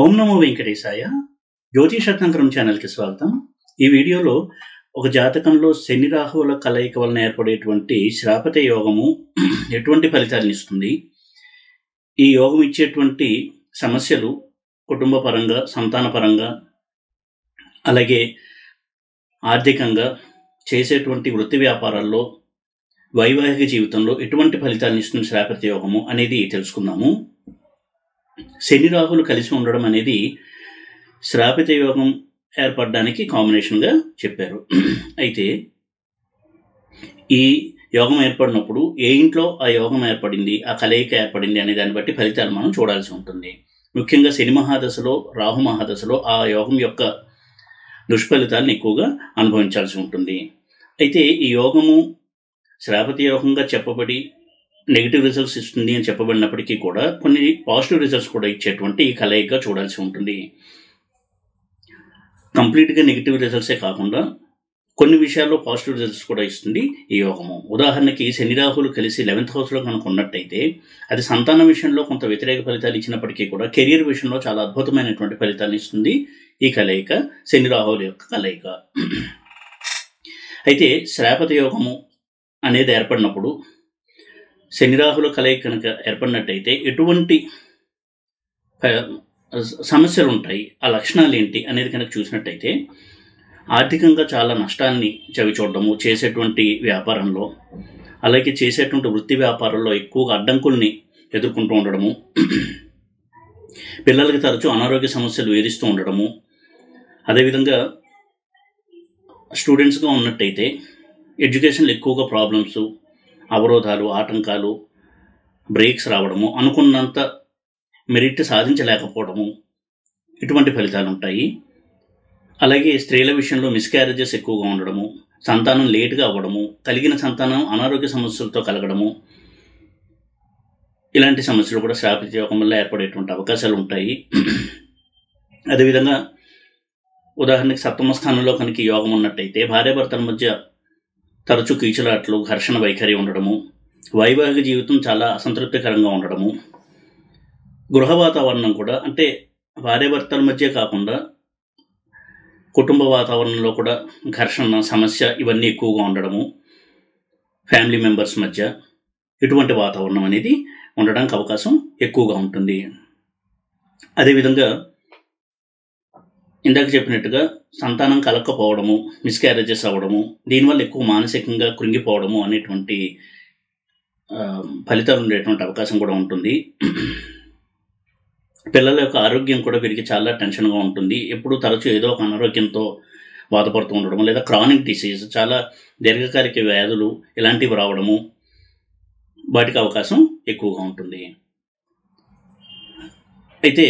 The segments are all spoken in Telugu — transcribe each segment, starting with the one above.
ఓం నమో వెంకటేశాయ. జ్యోతిషరత్నాకరం ఛానల్కి స్వాగతం. ఈ వీడియోలో ఒక జాతకంలో శని రాహువుల కలయిక వలన ఏర్పడేటువంటి శ్రాపత యోగము ఎటువంటి ఫలితాలను ఇస్తుంది, ఈ యోగం ఇచ్చేటువంటి సమస్యలు కుటుంబ పరంగా, సంతాన పరంగా, అలాగే ఆర్థికంగా, చేసేటువంటి వృత్తి వ్యాపారాల్లో, వైవాహిక జీవితంలో ఎటువంటి ఫలితాలను ఇస్తుంది శ్రాపత యోగము అనేది తెలుసుకుందాము. శని రాహులు కలిసి ఉండడం అనేది శ్రాపిత యోగం ఏర్పడడానికి కాంబినేషన్గా చెప్పారు. అయితే ఈ యోగం ఏర్పడినప్పుడు ఏ ఇంట్లో ఆ యోగం ఏర్పడింది, ఆ కలయిక ఏర్పడింది అనే దాన్ని బట్టి ఫలితాలు మనం చూడాల్సి ఉంటుంది. ముఖ్యంగా శని మహాదశలో, రాహు మహాదశలో ఆ యోగం యొక్క దుష్ఫలితాలను ఎక్కువగా అనుభవించాల్సి ఉంటుంది. అయితే ఈ యోగము శ్రాపత యోగంగా చెప్పబడి నెగిటివ్ రిజల్ట్స్ ఇస్తుంది అని చెప్పబడినప్పటికీ కూడా కొన్ని పాజిటివ్ రిజల్ట్స్ కూడా ఇచ్చేటువంటి ఈ కలయికగా చూడాల్సి ఉంటుంది. కంప్లీట్గా నెగిటివ్ రిజల్ట్సే కాకుండా కొన్ని విషయాల్లో పాజిటివ్ రిజల్ట్స్ కూడా ఇస్తుంది ఈ యోగము. ఉదాహరణకి శని రాహులు కలిసి 11th హౌస్లో కనుక ఉన్నట్టయితే అది సంతాన విషయంలో కొంత వ్యతిరేక ఫలితాలు ఇచ్చినప్పటికీ కూడా కెరియర్ విషయంలో చాలా అద్భుతమైనటువంటి ఫలితాలు ఇస్తుంది ఈ కలయిక, శని రాహుల యొక్క కలయిక. అయితే శ్రాపత యోగము అనేది ఏర్పడినప్పుడు శని రాహుల కలయిక కనుక ఏర్పడినట్టయితే ఎటువంటి సమస్యలు ఉంటాయి, ఆ లక్షణాలు ఏంటి అనేది కనుక చూసినట్టయితే ఆర్థికంగా చాలా నష్టాన్ని చవిచూడడము, చేసేటువంటి వ్యాపారంలో, అలాగే చేసేటువంటి వృత్తి వ్యాపారంలో ఎక్కువగా అడ్డంకుల్ని ఎదుర్కొంటూ ఉండడము, పిల్లలకి తరచూ అనారోగ్య సమస్యలు వేధిస్తూ ఉండడము, అదేవిధంగా స్టూడెంట్స్గా ఉన్నట్టయితే ఎడ్యుకేషన్లో ఎక్కువగా ప్రాబ్లమ్స్, అవరోధాలు, ఆటంకాలు, బ్రేక్స్ రావడము, అనుకున్నంత మెరిట్ సాధించలేకపోవడము, ఇటువంటి ఫలితాలు ఉంటాయి. అలాగే స్త్రీల విషయంలో మిస్క్యారేజెస్ ఎక్కువగా ఉండడము, సంతానం లేటుగా అవ్వడము, కలిగిన సంతానం అనారోగ్య సమస్యలతో కలగడము, ఇలాంటి సమస్యలు కూడా శ్రాపిత యోగం వల్ల ఏర్పడేటువంటి అవకాశాలు ఉంటాయి. అదేవిధంగా ఉదాహరణకి సప్తమ స్థానంలో కనుక ఈ యోగం ఉన్నట్టయితే భార్యాభర్తల మధ్య తరచూ కీచులాట్లు, ఘర్షణ వైఖరి ఉండడము, వైవాహిక జీవితం చాలా అసంతృప్తికరంగా ఉండడము, గృహ వాతావరణం కూడా అంటే భార్యాభర్తల మధ్య కాకుండా కుటుంబ వాతావరణంలో కూడా ఘర్షణ, సమస్య ఇవన్నీ ఎక్కువగా ఉండడము, ఫ్యామిలీ మెంబర్స్ మధ్య ఇటువంటి వాతావరణం అనేది ఉండడానికి అవకాశం ఎక్కువగా ఉంటుంది. అదేవిధంగా ఇందాక చెప్పినట్టుగా సంతానం కలక్కపోవడము, మిస్క్యారేజెస్ అవ్వడము, దీనివల్ల ఎక్కువ మానసికంగా కృంగిపోవడము అనేటువంటి ఫలితాలు ఉండేటువంటి అవకాశం కూడా ఉంటుంది. పిల్లల యొక్క ఆరోగ్యం కూడా వీరికి చాలా టెన్షన్గా ఉంటుంది. ఎప్పుడు తరచూ ఏదో ఒక అనారోగ్యంతో బాధపడుతూ ఉండడము, లేదా క్రానిక్ డిసీజ్, చాలా దీర్ఘకాలిక వ్యాధులు ఇలాంటివి రావడము, వాటికి అవకాశం ఎక్కువగా ఉంటుంది. అయితే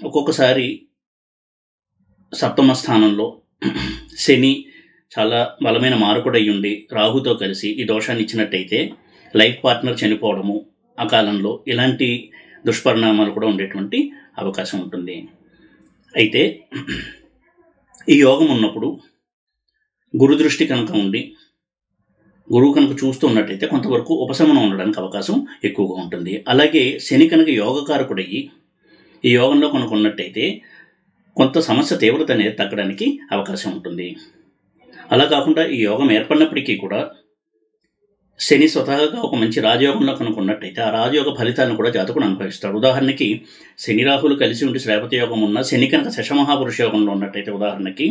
ఒక్కొక్కసారి సప్తమ స్థానంలో శని చాలా బలమైన మారకుడై ఉండి రాహుతో కలిసి ఈ దోషాన్ని ఇచ్చినట్టయితే లైఫ్ పార్ట్నర్ చనిపోవడము ఆ కాలంలో, ఇలాంటి దుష్పరిణామాలు కూడా ఉండేటువంటి అవకాశం ఉంటుంది. అయితే ఈ యోగం ఉన్నప్పుడు గురు దృష్టి కనుక ఉండి గురువు కనుక చూస్తూ ఉన్నట్టయితే కొంతవరకు ఉపశమనం ఉండడానికి అవకాశం ఎక్కువగా ఉంటుంది. అలాగే శని కనుక యోగకారకుడయ్యి ఈ యోగంలో కనుక ఉన్నట్టయితే కొంత సమస్య తీవ్రత అనేది తగ్గడానికి అవకాశం ఉంటుంది. అలా కాకుండా ఈ యోగం ఏర్పడినప్పటికీ కూడా శని స్వతహాగా ఒక మంచి రాజయోగంలో కనుక ఉన్నట్టయితే ఆ రాజయోగ ఫలితాలను కూడా జాతకుడు అనుభవిస్తాడు. ఉదాహరణకి శని రాహులు కలిసి ఉండి శ్రాపత యోగం ఉన్న శని కనుక శశమహాపురుష యోగంలో ఉన్నట్టయితే ఉదాహరణకి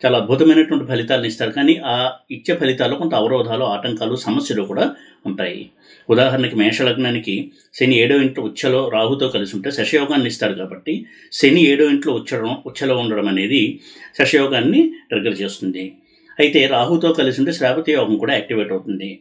చాలా అద్భుతమైనటువంటి ఫలితాలను ఇస్తారు. కానీ ఆ ఇచ్చే ఫలితాల్లో కొంత అవరోధాలు, ఆటంకాలు, సమస్యలు కూడా ఉంటాయి. ఉదాహరణకి మేషలగ్నానికి శని 7వ ఇంట్లో ఉచ్చలో రాహుతో కలిసి ఉంటే శశయోగాన్ని ఇస్తాడు. కాబట్టి శని 7వ ఇంట్లో ఉచ్చలో ఉండడం అనేది శశయోగాన్ని ట్రిగ్గర్ చేస్తుంది. అయితే రాహుతో కలిసి ఉంటే శ్రాపత యోగం కూడా యాక్టివేట్ అవుతుంది.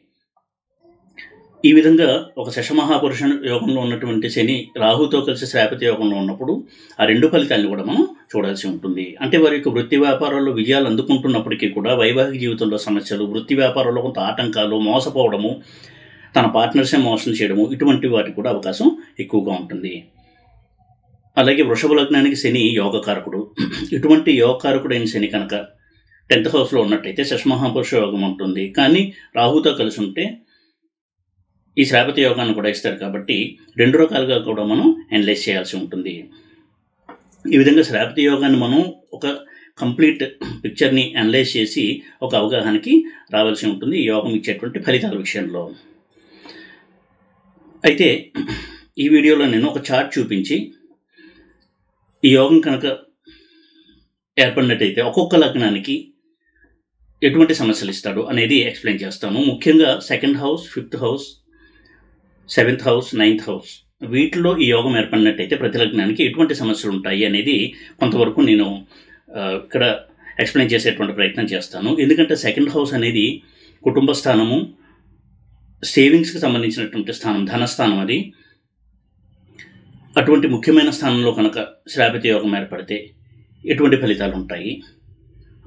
ఈ విధంగా ఒక శశమహాపురుష యోగంలో ఉన్నటువంటి శని రాహుతో కలిసి శ్రాపత యోగంలో ఉన్నప్పుడు ఆ రెండు ఫలితాలను కూడా మనం చూడాల్సి ఉంటుంది. అంటే వారి యొక్క వృత్తి వ్యాపారాల్లో విజయాలు అందుకుంటున్నప్పటికీ కూడా వైవాహిక జీవితంలో సమస్యలు, వృత్తి వ్యాపారంలో కొంత ఆటంకాలు, మోసపోవడము, తన పార్ట్నర్సే మోసం చేయడము, ఇటువంటి వాటికి కూడా అవకాశం ఎక్కువగా ఉంటుంది. అలాగే వృషభ లగ్నానికి శని యోగకారకుడు. ఇటువంటి యోగకారకుడైన శని కనుక 10th హౌస్లో ఉన్నట్టయితే శశమహాపురుష యోగం ఉంటుంది. కానీ రాహుతో కలిసి ఉంటే ఈ శ్రాపత యోగాన్ని కూడా ఇస్తారు. కాబట్టి రెండు రకాలుగా కూడా మనం అనలైజ్ చేయాల్సి ఉంటుంది. ఈ విధంగా శ్రావతి యోగాన్ని మనం ఒక కంప్లీట్ పిక్చర్ని అనలైజ్ చేసి ఒక అవగాహనకి రావాల్సి ఉంటుంది ఈ యోగం ఇచ్చేటువంటి ఫలితాల విషయంలో. అయితే ఈ వీడియోలో నేను ఒక చార్ట్ చూపించి ఈ యోగం కనుక ఏర్పడినట్టయితే ఒక్కొక్క లగ్నానికి ఎటువంటి సమస్యలు ఇస్తాడు అనేది ఎక్స్ప్లెయిన్ చేస్తాను. ముఖ్యంగా 2nd house, 5th house, 7th house, 9th house వీటిలో ఈ యోగం ఏర్పడినట్టయితే ప్రతి లగ్నానికి ఎటువంటి సమస్యలు ఉంటాయి అనేది కొంతవరకు నేను ఇక్కడ ఎక్స్ప్లెయిన్ చేసేటువంటి ప్రయత్నం చేస్తాను. ఎందుకంటే 2nd హౌస్ అనేది కుటుంబ స్థానము, సేవింగ్స్కి సంబంధించినటువంటి స్థానం, ధనస్థానం. అది అటువంటి ముఖ్యమైన స్థానంలో కనుక శ్రావతి యోగం ఏర్పడితే ఎటువంటి ఫలితాలు ఉంటాయి.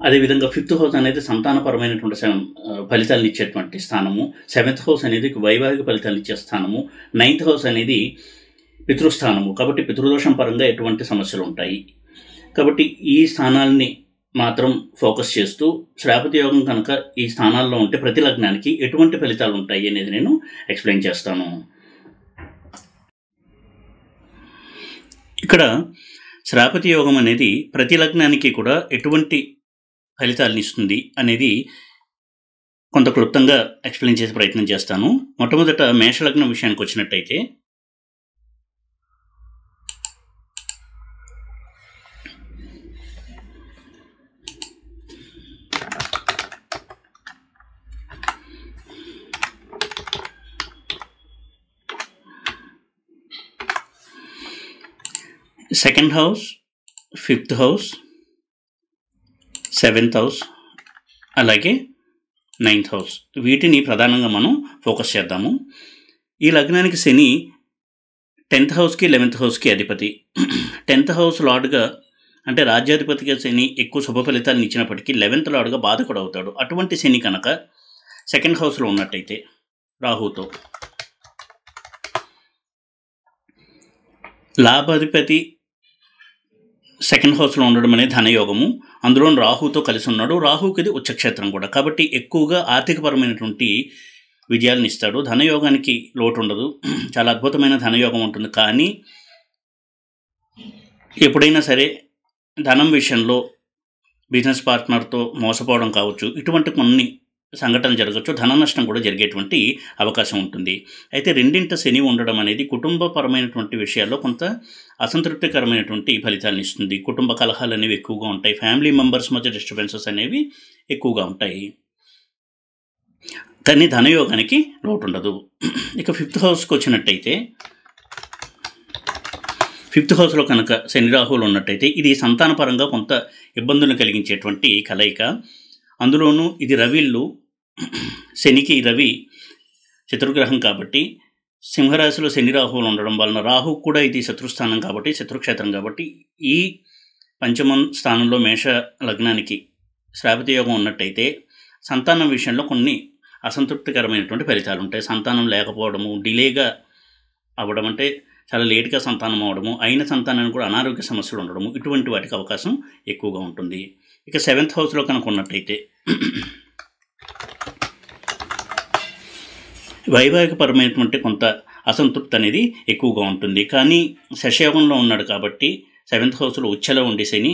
అదేవిధంగా 5th హౌస్ అనేది సంతానపరమైనటువంటి ఫలితాలను ఇచ్చేటువంటి స్థానము, 7th హౌస్ అనేది వైవాహిక ఫలితాలను ఇచ్చే స్థానము, 9th హౌస్ అనేది పితృస్థానము. కాబట్టి పితృదోషం పరంగా ఎటువంటి సమస్యలు ఉంటాయి. కాబట్టి ఈ స్థానాల్ని మాత్రం ఫోకస్ చేస్తూ శ్రావతి యోగం కనుక ఈ స్థానాల్లో ఉంటే ప్రతి లగ్నానికి ఎటువంటి ఫలితాలు ఉంటాయి అనేది నేను ఎక్స్ప్లెయిన్ చేస్తాను. ఇక్కడ శ్రావతి యోగం అనేది ప్రతి లగ్నానికి కూడా ఎటువంటి ఫలితాలను ఇస్తుంది అనేది కొంత క్లుప్తంగా ఎక్స్ప్లెయిన్ చేసే ప్రయత్నం చేస్తాను. మొట్టమొదట మేషలగ్నం విషయానికి వచ్చినట్టయితే second house, 5th house, 7th house, అలాగే 9th హౌస్ వీటిని ప్రధానంగా మనం ఫోకస్ చేద్దాము. ఈ లగ్నానికి శని 10th హౌస్కి 11th హౌస్కి అధిపతి. 10th హౌస్ లార్డ్గా అంటే రాజ్యాధిపతిగా శని ఎక్కువ శుభ ఫలితాలను ఇచ్చినప్పటికీ 11th లార్డ్గా బాధకుడు అవుతాడు. అటువంటి శని కనుక 2nd హౌస్లో ఉన్నట్టయితే రాహుతో, లాభాధిపతి 2nd హౌస్లో ఉండడం అనేది ధనయోగము. అందులో రాహుతో కలిసి ఉన్నాడు. రాహుకి ఇది ఉచ్చక్షేత్రం కూడా. కాబట్టి ఎక్కువగా ఆర్థికపరమైనటువంటి విజయాలను ఇస్తాడు. ధనయోగానికి లోటు ఉండదు. చాలా అద్భుతమైన ధనయోగం ఉంటుంది. కానీ ఎప్పుడైనా సరే ధనం విషయంలో బిజినెస్ పార్ట్నర్తో మోసపోవడం కావచ్చు, ఇటువంటి కొన్ని సంఘటనలు జరగచ్చు. ధన నష్టం కూడా జరిగేటువంటి అవకాశం ఉంటుంది. అయితే రెండింట శని ఉండడం అనేది కుటుంబపరమైనటువంటి విషయాల్లో కొంత అసంతృప్తికరమైనటువంటి ఫలితాలను ఇస్తుంది. కుటుంబ కలహాలు అనేవి ఎక్కువగా ఉంటాయి. ఫ్యామిలీ మెంబర్స్ మధ్య డిస్టర్బెన్సెస్ అనేవి ఎక్కువగా ఉంటాయి. కానీ ధనయోగానికి లోటు ఉండదు. ఇక 5th హౌస్కి వచ్చినట్టయితే 5th హౌస్లో కనుక శని రాహువులు ఉన్నట్టయితే ఇది సంతానపరంగా కొంత ఇబ్బందులను కలిగించేటువంటి కలయిక. అందులోనూ ఇది రవిళ్ళు, శనికి రవి శత్రుగ్రహం కాబట్టి సింహరాశిలో శని రాహువులు ఉండడం వలన, రాహు కూడా ఇది శత్రుస్థానం కాబట్టి శత్రుక్షేత్రం కాబట్టి ఈ పంచమ స్థానంలో మేష లగ్నానికి శ్రావతి యోగం ఉన్నట్టయితే సంతానం విషయంలో కొన్ని అసంతృప్తికరమైనటువంటి ఫలితాలు ఉంటాయి. సంతానం లేకపోవడము, డిలేగా అవ్వడం, అంటే చాలా లేట్గా సంతానం అవ్వడము, అయిన సంతానానికి కూడా అనారోగ్య సమస్యలు ఉండడము, ఇటువంటి వాటికి అవకాశం ఎక్కువగా ఉంటుంది. ఇక 7th హౌస్లో కనుక ఉన్నట్టయితే వైవాహికపరమైనటువంటి కొంత అసంతృప్తి అనేది ఎక్కువగా ఉంటుంది. కానీ శశయోగంలో ఉన్నాడు కాబట్టి 7th హౌస్లో ఉచ్చలో ఉండి శని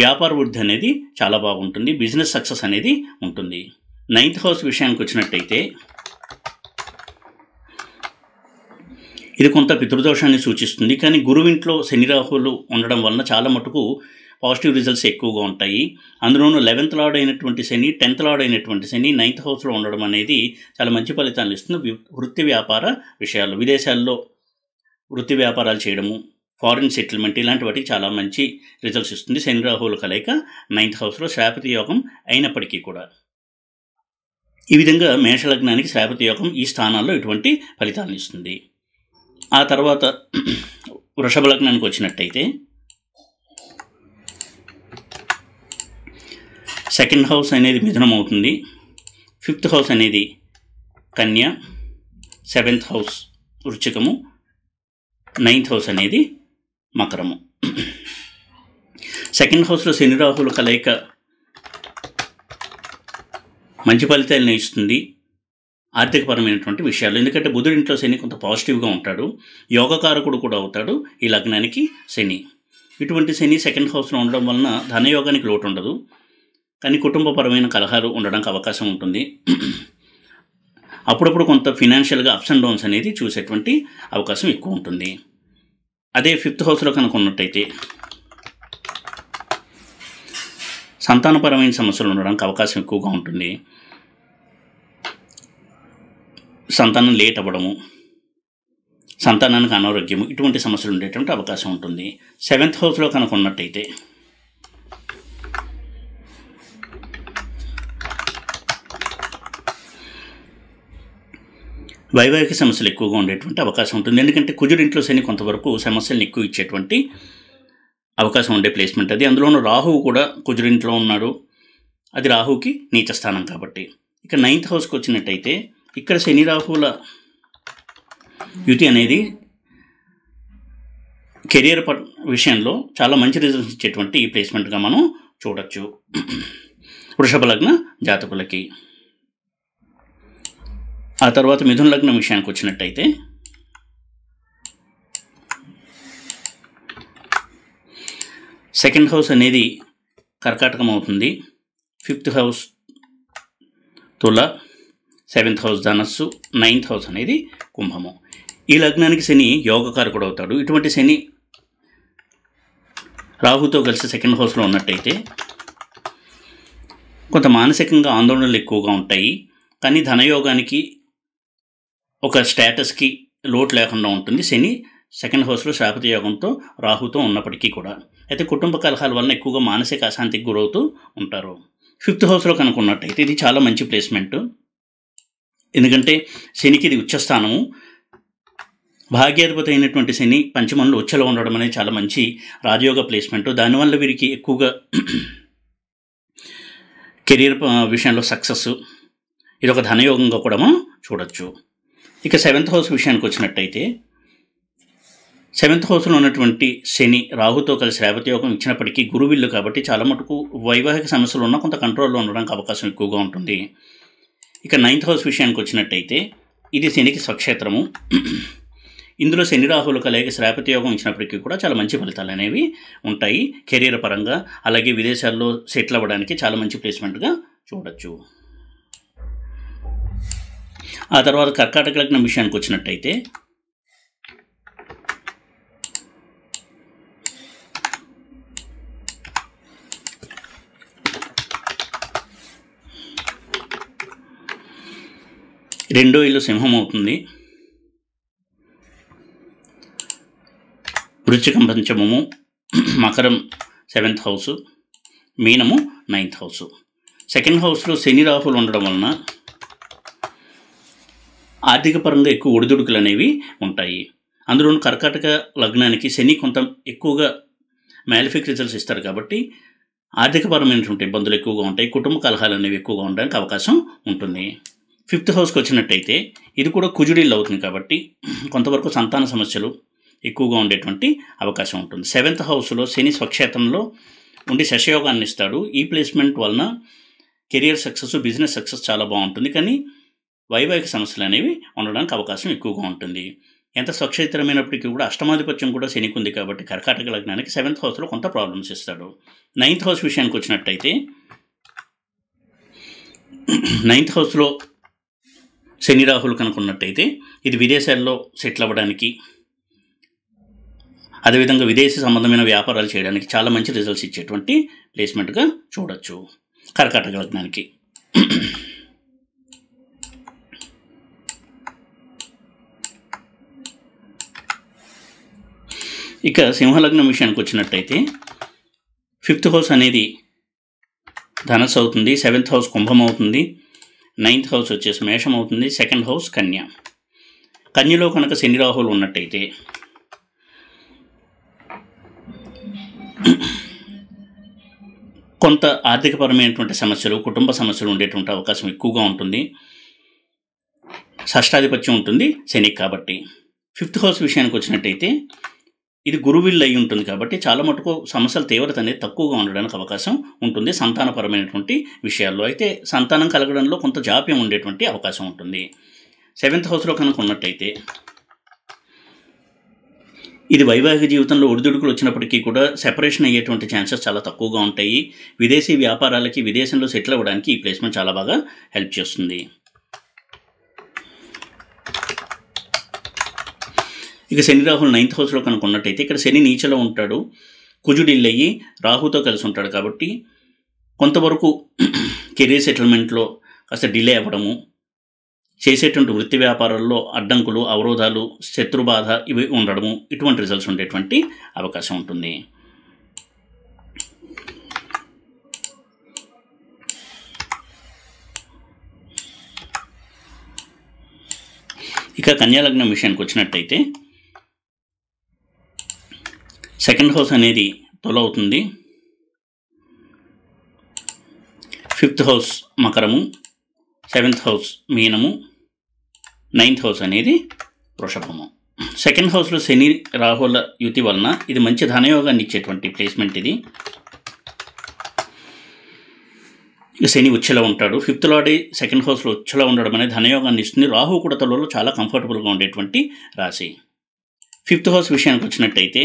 వ్యాపార వృద్ధి అనేది చాలా బాగుంటుంది. బిజినెస్ సక్సెస్ అనేది ఉంటుంది. 9th హౌస్ విషయానికి వచ్చినట్టయితే ఇది కొంత పితృదోషాన్ని సూచిస్తుంది. కానీ గురువింట్లో శని రాహువులు ఉండడం వలన చాలా మటుకు పాజిటివ్ రిజల్ట్స్ ఎక్కువగా ఉంటాయి. అందులోనూ 11th లార్డ్ అయినటువంటి శని, 10th లార్డ్ అయినటువంటి శని 9th హౌస్లో ఉండడం అనేది చాలా మంచి ఫలితాలను ఇస్తుంది. వృత్తి వ్యాపార విషయాల్లో, విదేశాల్లో వృత్తి వ్యాపారాలు చేయడము, ఫారిన్ సెటిల్మెంట్ ఇలాంటి వాటికి చాలా మంచి రిజల్ట్స్ ఇస్తుంది. శని రాహువుల కలయిక 9th హౌస్లో శ్రావతి యోగం అయినప్పటికీ కూడా. ఈ విధంగా మేషలగ్నానికి శ్రావతి యోగం ఈ స్థానాల్లో ఇటువంటి ఫలితాలను ఇస్తుంది. ఆ తర్వాత వృషభ లగ్నానికి వచ్చినట్టయితే 2nd హౌస్ అనేది మిథునం అవుతుంది. 5th హౌస్ అనేది కన్య, 7th హౌస్ వృశ్చికము, 9th హౌస్ అనేది మకరము. 2nd హౌస్లో శని రాహువుల కలయిక మంచి ఫలితాలను ఇస్తుంది ఆర్థికపరమైనటువంటి విషయాలు. ఎందుకంటే బుధుడింట్లో శని కొంత పాజిటివ్గా ఉంటాడు. యోగకారకుడు కూడా అవుతాడు ఈ లగ్నానికి శని. ఇటువంటి శని సెకండ్ హౌస్లో ఉండడం వలన ధనయోగానికి లోటు ఉండదు, కానీ కుటుంబపరమైన కలహాలు ఉండడానికి అవకాశం ఉంటుంది. అప్పుడప్పుడు కొంత ఫినాన్షియల్గా అప్స్ అండ్ డౌన్స్ అనేది చూసేటువంటి అవకాశం ఎక్కువ ఉంటుంది. అదే ఫిఫ్త్ హౌస్లో కనుక ఉన్నట్టయితే సంతానపరమైన సమస్యలు ఉండడానికి అవకాశం ఎక్కువగా ఉంటుంది. సంతానం లేట్ అవ్వడము, సంతానానికి అనారోగ్యము, ఇటువంటి సమస్యలు ఉండేటువంటి అవకాశం ఉంటుంది. సెవెంత్ హౌస్లో కనుక ఉన్నట్టయితే వైవాహిక సమస్యలు ఎక్కువగా ఉండేటువంటి అవకాశం ఉంటుంది. ఎందుకంటే కుజుడింట్లో శని కొంతవరకు సమస్యలను ఎక్కువ ఇచ్చేటువంటి అవకాశం ఉండే ప్లేస్మెంట్ అది. అందులోనూ రాహువు కూడా కుజుడింట్లో ఉన్నాడు, అది రాహువుకి నీచ స్థానం కాబట్టి. ఇక నైన్త్ హౌస్కి వచ్చినట్టయితే ఇక్కడ శని రాహువుల యుతి అనేది కెరియర్ విషయంలో చాలా మంచి రిజల్ట్స్ ఇచ్చేటువంటి ప్లేస్మెంట్గా మనం చూడొచ్చు వృషభ లగ్న జాతకులకి. ఆ తర్వాత మిథున లగ్నం విషయానికి వచ్చినట్టయితే సెకండ్ హౌస్ అనేది కర్కాటకం అవుతుంది, ఫిఫ్త్ హౌస్ తుల, సెవెంత్ హౌస్ ధనస్సు, నైన్త్ హౌస్ అనేది కుంభము. ఈ లగ్నానికి శని యోగకారకుడు అవుతాడు. ఇటువంటి శని రాహుతో కలిసి సెకండ్ హౌస్లో ఉన్నట్టయితే కొంత మానసికంగా ఆందోళనలు ఎక్కువగా ఉంటాయి, కానీ ధనయోగానికి ఒక స్టేటస్కి లోటు లేకుండా ఉంటుంది. శని సెకండ్ హౌస్లో శ్రాపతి యోగంతో రాహుతో ఉన్నప్పటికీ కూడా. అయితే కుటుంబ కలహాల వలన ఎక్కువగా మానసిక అశాంతికి గురవుతూ ఉంటారు. ఫిఫ్త్ హౌస్లో కనుక ఉన్నట్టయితే ఇది చాలా మంచి ప్లేస్మెంట్, ఎందుకంటే శనికి ఇది ఉచ్చస్థానము. భాగ్యాధిపతి అయినటువంటి శని పంచమంలో ఉచ్చలో ఉండడం అనేది చాలా మంచి రాజయోగ ప్లేస్మెంట్. దానివల్ల వీరికి ఎక్కువగా కెరీర్ విషయంలో సక్సెస్, ఇది ఒక ధనయోగంగా కూడా మనం చూడొచ్చు. ఇక సెవెంత్ హౌస్ విషయానికి వచ్చినట్టయితే సెవెంత్ హౌస్లో ఉన్నటువంటి శని రాహుతో కలిసి రేవతి యోగం ఇచ్చినప్పటికీ గురువిల్లు కాబట్టి చాలా మటుకు వైవాహిక సమస్యలు ఉన్న కొంత కంట్రోల్లో ఉండడానికి అవకాశం ఎక్కువగా ఉంటుంది. ఇక నైన్త్ హౌస్ విషయానికి వచ్చినట్టయితే ఇది శనికి స్వక్షేత్రము. ఇందులో శని రాహువులు కలయిక శ్రాపతి యోగం ఇచ్చినప్పటికీ కూడా చాలా మంచి ఫలితాలు అనేవి ఉంటాయి కెరీర్ పరంగా. అలాగే విదేశాల్లో సెటిల్ అవ్వడానికి చాలా మంచి ప్లేస్మెంట్గా చూడొచ్చు. ఆ తర్వాత కర్కాటక లగ్నం విషయానికి వచ్చినట్టయితే రెండో ఇల్లు సింహం అవుతుంది, వృశ్చికం పంచమము, మకరం సెవెంత్ హౌసు, మీనము నైన్త్ హౌసు. సెకండ్ హౌస్లో శని రాహువులు ఉండడం వలన ఆర్థిక పరంగా ఎక్కువ ఒడిదుడుకులు అనేవి ఉంటాయి. అందులోనూ కర్కాటక లగ్నానికి శని కొంత ఎక్కువగా మ్యాలిఫిక్ రిజల్ట్స్ ఇస్తారు కాబట్టి ఆర్థికపరమైనటువంటి ఇబ్బందులు ఎక్కువగా ఉంటాయి, కుటుంబ కలహాలు అనేవి ఎక్కువగా ఉండడానికి అవకాశం ఉంటుంది. ఫిఫ్త్ హౌస్కి వచ్చినట్టయితే ఇది కూడా కుజుడిల్లు అవుతుంది కాబట్టి కొంతవరకు సంతాన సమస్యలు ఎక్కువగా ఉండేటువంటి అవకాశం ఉంటుంది. సెవెంత్ హౌస్లో శని స్వక్షేత్రంలో ఉండి శశయోగాన్ని ఇస్తాడు. ఈ ప్లేస్మెంట్ వలన కెరియర్ సక్సెస్, బిజినెస్ సక్సెస్ చాలా బాగుంటుంది, కానీ వైవాహిక సమస్యలు అనేవి ఉండడానికి అవకాశం ఎక్కువగా ఉంటుంది. ఎంత స్వక్షేత్రమైనప్పటికీ కూడా అష్టమాధిపత్యం కూడా శనికి ఉంది కాబట్టి కర్కాటక లగ్నానికి సెవెంత్ హౌస్లో కొంత ప్రాబ్లమ్స్ ఇస్తాడు. నైన్త్ హౌస్ విషయానికి వచ్చినట్టయితే నైన్త్ హౌస్లో శని రాహులు కనుకున్నట్టయితే ఇది విదేశాల్లో సెటిల్ అవ్వడానికి, అదేవిధంగా విదేశీ సంబంధమైన వ్యాపారాలు చేయడానికి చాలా మంచి రిజల్ట్స్ ఇచ్చేటువంటి ప్లేస్మెంట్గా చూడొచ్చు కర్కాటక లగ్నానికి. ఇక సింహలగ్నం విషయానికి వచ్చినట్టయితే ఫిఫ్త్ హౌస్ అనేది ధనస్సు అవుతుంది, సెవెంత్ హౌస్ కుంభం అవుతుంది, నైన్త్ హౌస్ వచ్చేసి మేషం అవుతుంది, సెకండ్ హౌస్ కన్య. కన్యలో కనుక శని రాహువులు ఉన్నట్టయితే కొంత ఆర్థికపరమైనటువంటి సమస్యలు, కుటుంబ సమస్యలు ఉండేటువంటి అవకాశం ఎక్కువగా ఉంటుంది. షష్టాధిపత్యం ఉంటుంది శనికి కాబట్టి. ఫిఫ్త్ హౌస్ విషయానికి వచ్చినట్టయితే ఇది గురువిల్లు అయి ఉంటుంది కాబట్టి చాలా మటుకు సమస్యల తీవ్రత అనేది తక్కువగా ఉండడానికి అవకాశం ఉంటుంది సంతానపరమైనటువంటి విషయాల్లో. అయితే సంతానం కలగడంలో కొంత జాప్యం ఉండేటువంటి అవకాశం ఉంటుంది. సెవెంత్ హౌస్లో కనుక ఉన్నట్టయితే ఇది వైవాహిక జీవితంలో ఒడిదుడుకులు వచ్చినప్పటికీ కూడా సెపరేషన్ అయ్యేటువంటి ఛాన్సెస్ చాలా తక్కువగా ఉంటాయి. విదేశీ వ్యాపారాలకి విదేశంలో సెటిల్ అవ్వడానికి ఈ ప్లేస్మెంట్ చాలా బాగా హెల్ప్ చేస్తుంది. ఇక శని రాహులు 9th హౌస్లో కనుక ఉన్నట్టయితే ఇక్కడ శని నీచలో ఉంటాడు, కుజుడు ఇల్లయ్యి రాహుతో కలిసి ఉంటాడు కాబట్టి కొంతవరకు కెరీర్ సెటిల్మెంట్లో కాస్త డిలే అవ్వడము, చేసేటువంటి వృత్తి వ్యాపారాల్లో అడ్డంకులు, అవరోధాలు, శత్రుబాధ ఇవి ఉండడము, ఇటువంటి రిజల్ట్స్ ఉండేటువంటి అవకాశం ఉంటుంది. ఇక కన్యా లగ్నం విషయానికి వచ్చినట్టయితే 2nd హౌస్ అనేది తుల అవుతుంది, 5th హౌస్ మకరము, 7th హౌస్ మీనము, 9th హౌస్ అనేది వృషభము. 2nd హౌస్లో శని రాహుల యుతి వలన ఇది మంచి ధనయోగాన్ని ఇచ్చేటువంటి ప్లేస్మెంట్. ఇది శని ఉచ్చలో ఉంటాడు, 5th లార్డ్ 2nd హౌస్లో ఉచ్చలో ఉండడం అనేది ధనయోగాన్ని ఇస్తుంది. రాహు కూడా తులలో చాలా కంఫర్టబుల్గా ఉండేటువంటి రాశి. 5th హౌస్ విషయానికి వచ్చినట్టయితే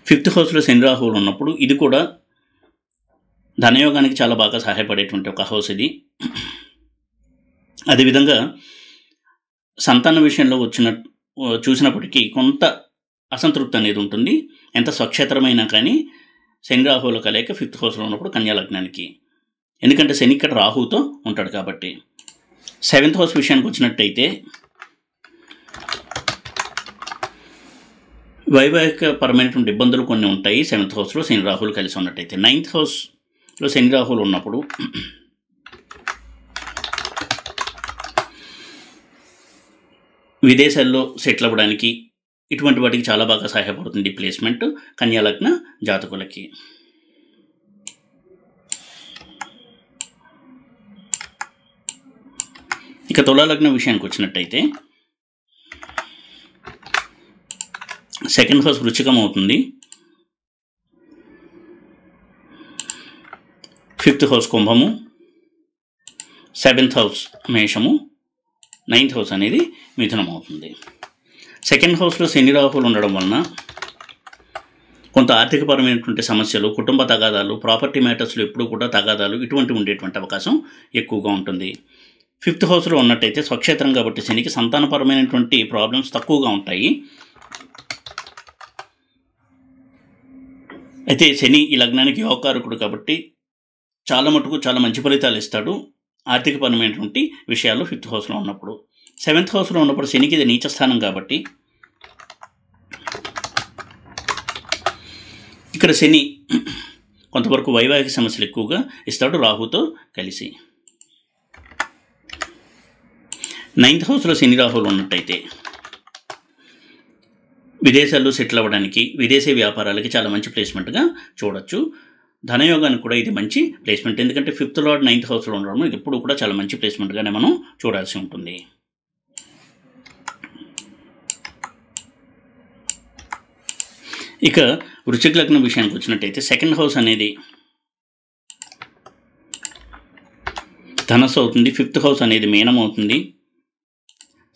5th హౌస్లో శని రాహువులు ఉన్నప్పుడు ఇది కూడా ధనయోగానికి చాలా బాగా సహాయపడేటువంటి ఒక హౌస్ ఇది. అదేవిధంగా సంతాన విషయంలో చూసినప్పటికీ కొంత అసంతృప్తి అనేది ఉంటుంది. ఎంత స్వక్షేత్రమైనా కానీ శని రాహువుల కలయిక 5th హౌస్లో ఉన్నప్పుడు కన్యా లగ్నానికి, ఎందుకంటే శని ఇక్కడ రాహుతో ఉంటాడు కాబట్టి. 7th హౌస్ విషయానికి వచ్చినట్టయితే వైవాహిక పరమైనటువంటి ఇబ్బందులు కొన్ని ఉంటాయి 7th హౌస్లో శని రాహులు కలిసి ఉన్నట్టయితే. 9th హౌస్లో శని రాహులు ఉన్నప్పుడు విదేశాల్లో సెటిల్ అవ్వడానికి ఇటువంటి వాటికి చాలా బాగా సహాయపడుతుంది ఈ ప్లేస్మెంట్ కన్యా లగ్న జాతకులకి. ఇక తులా లగ్నం విషయానికి వచ్చినట్టయితే 2nd హౌస్ వృచ్చికం అవుతుంది, 5th హౌస్ కుంభము, 7th హౌస్ మేషము, 9th హౌస్ అనేది మిథునం అవుతుంది. 2nd హౌస్లో శని రాహువులు ఉండడం వలన కొంత ఆర్థికపరమైనటువంటి సమస్యలు, కుటుంబ తగాదాలు, ప్రాపర్టీ మ్యాటర్స్లో ఎప్పుడూ కూడా తగాదాలు ఇటువంటి ఉండేటువంటి అవకాశం ఎక్కువగా ఉంటుంది. 5th హౌస్లో ఉన్నట్టయితే స్వక్షేత్రం కాబట్టి శనికి సంతానపరమైనటువంటి ప్రాబ్లమ్స్ తక్కువగా ఉంటాయి. అయితే శని ఈ లగ్నానికి యోగకారకుడు కాబట్టి చాలా మటుకు చాలా మంచి ఫలితాలు ఇస్తాడు ఆర్థికపరమైనటువంటి విషయాలు 5th హౌస్లో ఉన్నప్పుడు. 7th హౌస్లో ఉన్నప్పుడు శనికి ఇది నీచ స్థానం కాబట్టి ఇక్కడ శని కొంతవరకు వైవాహిక సమస్యలు ఎక్కువగా ఇస్తాడు రాహుతో కలిసి. 9th హౌస్లో శని రాహువులు ఉన్నట్టయితే విదేశాల్లో సెటిల్ అవ్వడానికి, విదేశీ వ్యాపారాలకి చాలా మంచి ప్లేస్మెంట్గా చూడొచ్చు. ధనయోగానికి కూడా ఇది మంచి ప్లేస్మెంట్, ఎందుకంటే 5th లార్డ్ 9th హౌస్లో ఉండడం ఇది ఎప్పుడు కూడా చాలా మంచి ప్లేస్మెంట్గానే మనం చూడాల్సి ఉంటుంది. ఇక వృశ్చిక లగ్నం విషయానికి వచ్చినట్టయితే 2nd హౌస్ అనేది ధనస్సు అవుతుంది, 5th హౌస్ అనేది మీనం అవుతుంది,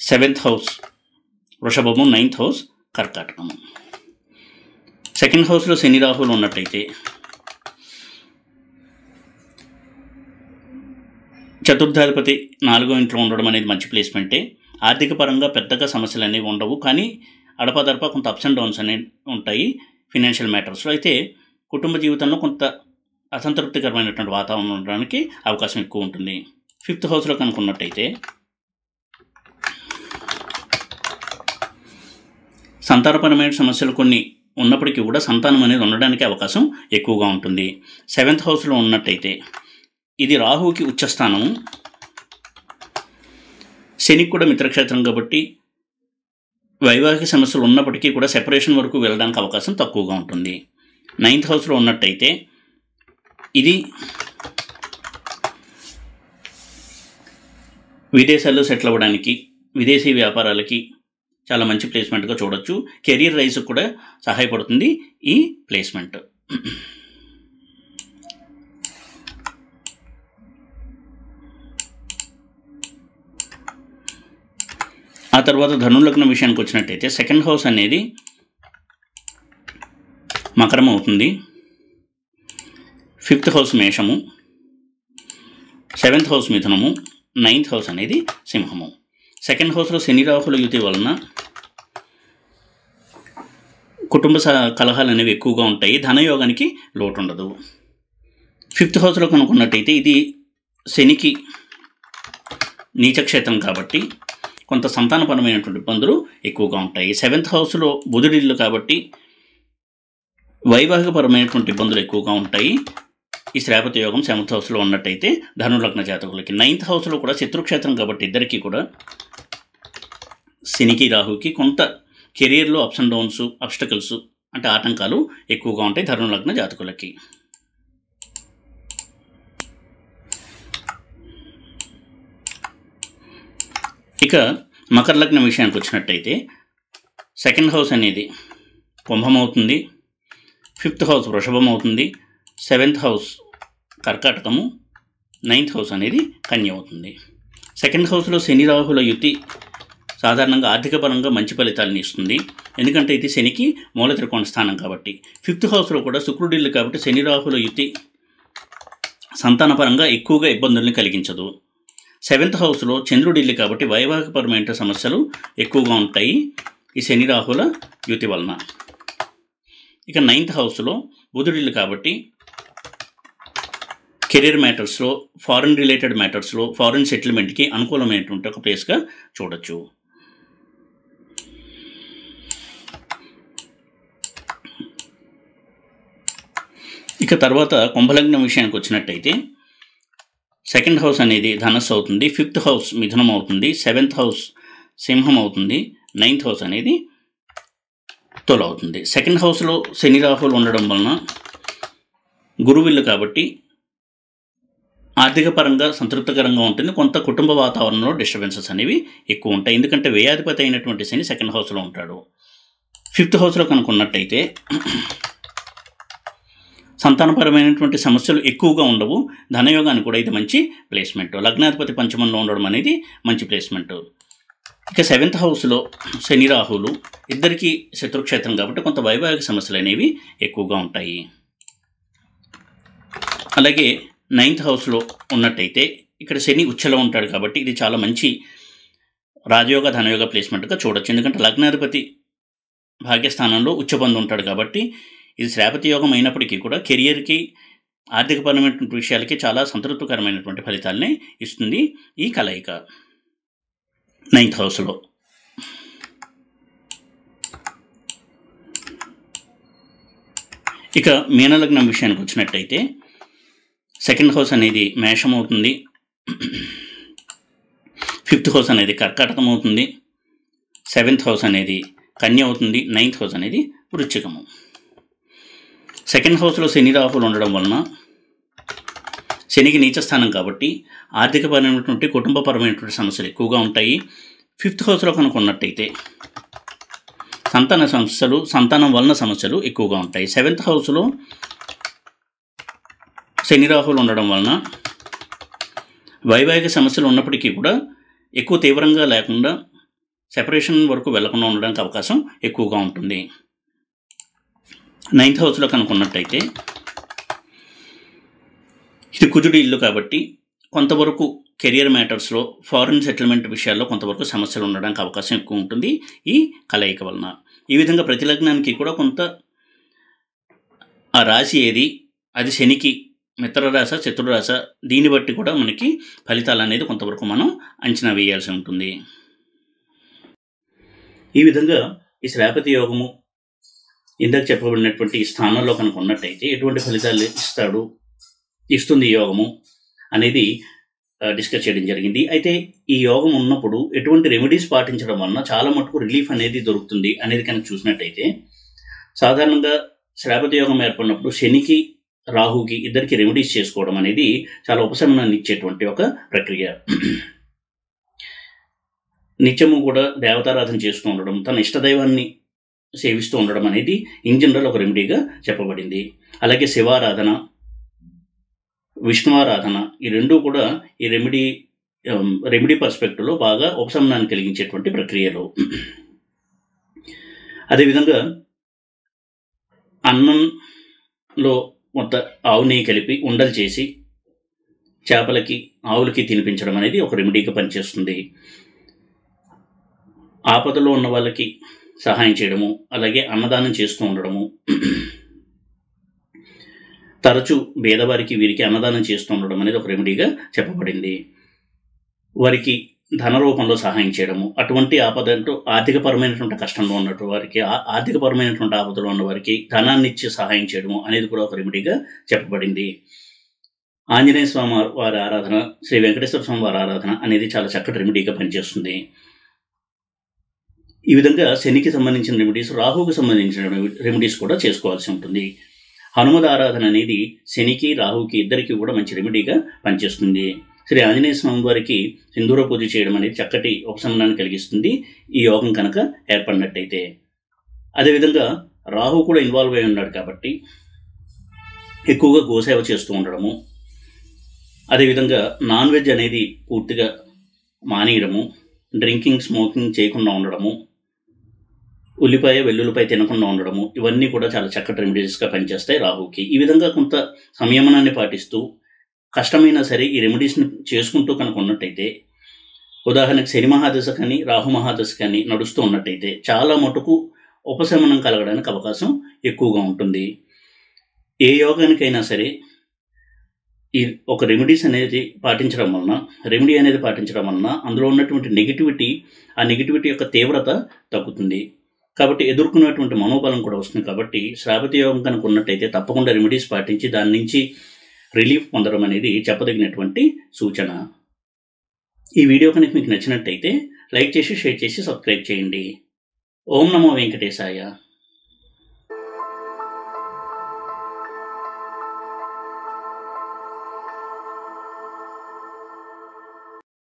7th house వృషభము, 9th house కర్కాటకము. 2nd హౌస్లో శని రాహువులు ఉన్నట్టయితే చతుర్థాధిపతి 4వ ఇంట్లో ఉండడం అనేది మంచి ప్లేస్మెంటే. ఆర్థిక పరంగా పెద్దగా సమస్యలు అనేవి ఉండవు, కానీ అడపదడప కొంత అప్స్ అండ్ డౌన్స్ అనేవి ఉంటాయి ఫినాన్షియల్ మ్యాటర్స్లో. అయితే కుటుంబ జీవితంలో కొంత అసంతృప్తికరమైనటువంటి వాతావరణం ఉండడానికి అవకాశం ఎక్కువ ఉంటుంది. 5th హౌస్లో కనుక ఉన్నట్టయితే సంతానపరమైన సమస్యలు కొన్ని ఉన్నప్పటికీ కూడా సంతానం అనేది ఉండడానికి అవకాశం ఎక్కువగా ఉంటుంది. 7th హౌస్లో ఉన్నట్టయితే ఇది రాహువుకి ఉచ్చస్థానము, శనికి కూడా మిత్రక్షేత్రం కాబట్టి వైవాహిక సమస్యలు ఉన్నప్పటికీ కూడా సెపరేషన్ వరకు వెళ్ళడానికి అవకాశం తక్కువగా ఉంటుంది. 9th హౌస్లో ఉన్నట్టయితే ఇది విదేశాల్లో సెటిల్ అవ్వడానికి, విదేశీ వ్యాపారాలకి చాలా మంచి ప్లేస్మెంట్గా చూడొచ్చు. కెరీర్ రైజ్కి కూడా సహాయపడుతుంది ఈ ప్లేస్మెంట్. ఆ తర్వాత ధనుర్లగ్నం విషయానికి వచ్చినట్టయితే సెకండ్ హౌస్ అనేది మకరం అవుతుంది, 5th హౌస్ మేషము, 7th హౌస్ మిథునము, 9th హౌస్ అనేది సింహము. సెకండ్ హౌస్లో శని రాహుల యుతి వలన కుటుంబ కలహాలు అనేవి ఎక్కువగా ఉంటాయి, ధనయోగానికి లోటు ఉండదు. 5th హౌస్లో కనుక్కున్నట్టయితే ఇది శనికి నీచక్షేత్రం కాబట్టి కొంత సంతానపరమైనటువంటి ఇబ్బందులు ఎక్కువగా ఉంటాయి. 7th హౌస్లో బుధుడి ఇల్లు కాబట్టి వైవాహికపరమైనటువంటి ఇబ్బందులు ఎక్కువగా ఉంటాయి. ఈ శ్రావతి యోగం 7th హౌస్లో ఉన్నట్టయితే ధనుర్లగ్న జాతకులకి. 9th హౌస్లో కూడా శత్రుక్షేత్రం కాబట్టి ఇద్దరికీ కూడా శనికి రాహుకి కొంత కెరీర్లో అప్స్ అండ్ డౌన్స్, అబ్స్టకల్స్ అంటే ఆటంకాలు ఎక్కువగా ఉంటాయి ధనుర్లగ్న జాతకులకి. ఇక మకర లగ్నం విషయానికి వచ్చినట్టయితే సెకండ్ హౌస్ అనేది కుంభం అవుతుంది, 5th హౌస్ వృషభం అవుతుంది, 7th హౌస్ కర్కాటకము, 9th హౌస్ అనేది కన్య అవుతుంది. సెకండ్ హౌస్లో శని రాహుల యుతి సాధారణంగా ఆర్థిక పరంగా మంచి ఫలితాలను ఇస్తుంది, ఎందుకంటే ఇది శనికి మూల త్రికోణ స్థానం కాబట్టి. 5th హౌస్లో కూడా శుక్రుడిల్లు కాబట్టి శని రాహుల యుతి సంతానపరంగా ఎక్కువగా ఇబ్బందుల్ని కలిగించదు. 7th హౌస్లో చంద్రుడిల్లు కాబట్టి వైవాహికపరమైన సమస్యలు ఎక్కువగా ఉంటాయి ఈ శని రాహుల యుతి వలన. ఇక 9th హౌస్లో బుధుడిల్లు కాబట్టి కెరీర్ మ్యాటర్స్లో, ఫారిన్ రిలేటెడ్ మ్యాటర్స్లో, ఫారిన్ సెటిల్మెంట్కి అనుకూలమైనటువంటి ఒక ప్లేస్గా చూడొచ్చు. ఇక తర్వాత కుంభలగ్నం విషయానికి వచ్చినట్టయితే సెకండ్ హౌస్ అనేది ధనస్సు అవుతుంది, 5th హౌస్ మిథునం అవుతుంది, 7th హౌస్ సింహం అవుతుంది, 9th హౌస్ అనేది తుల అవుతుంది. సెకండ్ హౌస్లో శని రాహులు ఉండడం వలన గురువిల్లు కాబట్టి ఆర్థిక పరంగా సంతృప్తికరంగా ఉంటుంది, కొంత కుటుంబ వాతావరణంలో డిస్టర్బెన్సెస్ అనేవి ఎక్కువ ఉంటాయి, ఎందుకంటే వ్యయాధిపతి అయినటువంటి శని సెకండ్ హౌస్లో ఉంటాడు. 5th హౌస్లో కనుక్కున్నట్టయితే సంతానపరమైనటువంటి సమస్యలు ఎక్కువగా ఉండవు, ధనయోగానికి కూడా ఇది మంచి ప్లేస్మెంట్. లగ్నాధిపతి పంచమంలో ఉండడం అనేది మంచి ప్లేస్మెంట్. ఇక 7th హౌస్లో శని రాహులు ఇద్దరికీ శత్రుక్షేత్రం కాబట్టి కొంత వైవాహిక సమస్యలు అనేవి ఎక్కువగా ఉంటాయి. అలాగే 9th హౌస్లో ఉన్నట్టయితే ఇక్కడ శని ఉచ్చలో ఉంటాడు కాబట్టి ఇది చాలా మంచి రాజయోగ ధనయోగ ప్లేస్మెంట్గా చూడొచ్చు, ఎందుకంటే లగ్నాధిపతి భాగ్యస్థానంలో ఉచ్చబంధు ఉంటాడు కాబట్టి ఇది శ్రావతి యోగం అయినప్పటికీ కూడా కెరియర్కి, ఆర్థికపరమైనటువంటి విషయాలకి చాలా సంతృప్తికరమైనటువంటి ఫలితాలని ఇస్తుంది ఈ కలయిక 9th హౌస్లో. ఇక మీనలగ్నం విషయానికి వచ్చినట్టయితే సెకండ్ హౌస్ అనేది మేషం అవుతుంది, 5th హౌస్ అనేది కర్కాటకం అవుతుంది, 7th హౌస్ అనేది కన్య అవుతుంది, 9th హౌస్ అనేది వృశ్చికము. సెకండ్ హౌస్లో శని రాహులు ఉండడం వలన శనికి నీచస్థానం కాబట్టి ఆర్థికపరమైనటువంటి కుటుంబపరమైనటువంటి సమస్యలు ఎక్కువగా ఉంటాయి. 5th హౌస్లో కనుక్కున్నట్టయితే సంతాన సమస్యలు, సంతానం వలన సమస్యలు ఎక్కువగా ఉంటాయి. 7th హౌస్లో శని రాహులు ఉండడం వలన వైవాహిక సమస్యలు ఉన్నప్పటికీ కూడా ఎక్కువ తీవ్రంగా లేకుండా సెపరేషన్ వరకు వెళ్లకుండా ఉండడానికి అవకాశం ఎక్కువగా ఉంటుంది. 9th హౌస్లో కనుక్కున్నట్టయితే ఇది కుజుడి ఇల్లు కాబట్టి కొంతవరకు కెరియర్ మ్యాటర్స్లో, ఫారిన్ సెటిల్మెంట్ విషయాల్లో కొంతవరకు సమస్యలు ఉండడానికి అవకాశం ఎక్కువ ఉంటుంది ఈ కలయిక వలన. ఈ విధంగా ప్రతి లగ్నానికి కూడా కొంత ఆ రాశి ఏది, అది శనికి మిత్రరాశ, శత్రురాశ, దీన్ని బట్టి కూడా మనకి ఫలితాలు అనేది కొంతవరకు మనం అంచనా వేయాల్సి ఉంటుంది. ఈ విధంగా ఈ శ్రావతి యోగము ఇందాక చెప్పబడినటువంటి ఈ స్థానంలో కనుక ఉన్నట్టయితే ఎటువంటి ఫలితాలు ఇస్తుంది ఈ యోగము అనేది డిస్కస్ చేయడం జరిగింది. అయితే ఈ యోగం ఉన్నప్పుడు ఎటువంటి రెమెడీస్ పాటించడం వలన చాలా మటుకు రిలీఫ్ అనేది దొరుకుతుంది అనేది కనుక చూసినట్టయితే, సాధారణంగా శ్రావతి యోగం ఏర్పడినప్పుడు శనికి, రాహుకి ఇద్దరికి రెమెడీస్ చేసుకోవడం అనేది చాలా ఉపశమనాన్ని ఇచ్చేటువంటి ఒక ప్రక్రియ. నిత్యము కూడా దేవతారాధన చేస్తూ ఉండడం, తన ఇష్టదైవాన్ని సేవిస్తూ ఉండడం అనేది ఇన్ జనరల్ ఒక రెమెడీగా చెప్పబడింది. అలాగే శివారాధన, విష్ణువారాధన, ఈ రెండూ కూడా ఈ రెమెడీ రెమెడీ పర్స్పెక్టివ్లో బాగా ఉపశమనాన్ని కలిగించేటువంటి ప్రక్రియలు. అదేవిధంగా అన్నంలో మొత్తం ఆవు నెయ్యి కలిపి ఉండలు చేసి చేపలకి ఆవులకి తినిపించడం అనేది ఒక రెమెడీగా పనిచేస్తుంది. ఆపదలో ఉన్న వాళ్ళకి సహాయం చేయడము, అలాగే అన్నదానం చేస్తూ ఉండడము, తరచూ పేదవారికి వీరికి అన్నదానం చేస్తూ ఉండడం అనేది ఒక రెమెడీగా చెప్పబడింది. వారికి ధన రూపంలో సహాయం చేయడము, అటువంటి ఆపద అంటూ ఆర్థికపరమైనటువంటి కష్టంలో ఉన్నటువంటి వారికి, ఆర్థికపరమైనటువంటి ఆపదలో ఉన్న వారికి ధనాన్ని ఇచ్చి సహాయం చేయడము అనేది కూడా ఒక రెమెడీగా చెప్పబడింది. ఆంజనేయ స్వామి వారి ఆరాధన, శ్రీ వెంకటేశ్వర స్వామి వారి ఆరాధన అనేది చాలా చక్కటి రెమెడీగా పనిచేస్తుంది. ఈ విధంగా శనికి సంబంధించిన రెమెడీస్, రాహువుకు సంబంధించిన రెమెడీస్ కూడా చేసుకోవాల్సి ఉంటుంది. హనుమద ఆరాధన అనేది శనికి రాహువుకి ఇద్దరికి కూడా మంచి రెమెడీగా పనిచేస్తుంది. శ్రీ ఆంజనేయ స్వామి వారికి సింధూర పూజ చేయడం అనేది చక్కటి ఉపశమనాన్ని కలిగిస్తుంది ఈ యోగం కనుక ఏర్పడినట్టయితే. అదేవిధంగా రాహు కూడా ఇన్వాల్వ్ అయి ఉన్నాడు కాబట్టి ఎక్కువగా గోసేవ చేస్తూ ఉండడము, అదేవిధంగా నాన్ వెజ్ అనేది పూర్తిగా మానేయడము, డ్రింకింగ్ స్మోకింగ్ చేయకుండా ఉండడము, ఉల్లిపాయ వెల్లుల్లిపాయ తినకుండా ఉండడము, ఇవన్నీ కూడా చాలా చక్కటి రెమెడీస్గా పనిచేస్తాయి రాహుకి. ఈ విధంగా కొంత సంయమనాన్ని పాటిస్తూ కష్టమైనా సరే ఈ రెమెడీస్ని చేసుకుంటూ కనుక ఉన్నట్టయితే, ఉదాహరణకు శని మహాదశ కానీ రాహు మహాదశ కానీ నడుస్తూ ఉన్నట్టయితే చాలా మటుకు ఉపశమనం కలగడానికి అవకాశం ఎక్కువగా ఉంటుంది. ఏ యోగానికైనా సరే ఈ ఒక రెమెడీ అనేది పాటించడం వలన అందులో ఉన్నటువంటి నెగిటివిటీ, ఆ నెగిటివిటీ యొక్క తీవ్రత తగ్గుతుంది. కాబట్టి ఎదుర్కొనేటువంటి మనోబలం కూడా వస్తుంది. కాబట్టి శ్రావతి యోగం కనుక ఉన్నట్టయితే తప్పకుండా రెమెడీస్ పాటించి దాని నుంచి రిలీఫ్ పొందడం అనేది చెప్పదగినటువంటి సూచన. ఈ వీడియో కనుక మీకు నచ్చినట్టయితే లైక్ చేసి, షేర్ చేసి, సబ్స్క్రైబ్ చేయండి. ఓం నమో వెంకటేశాయ.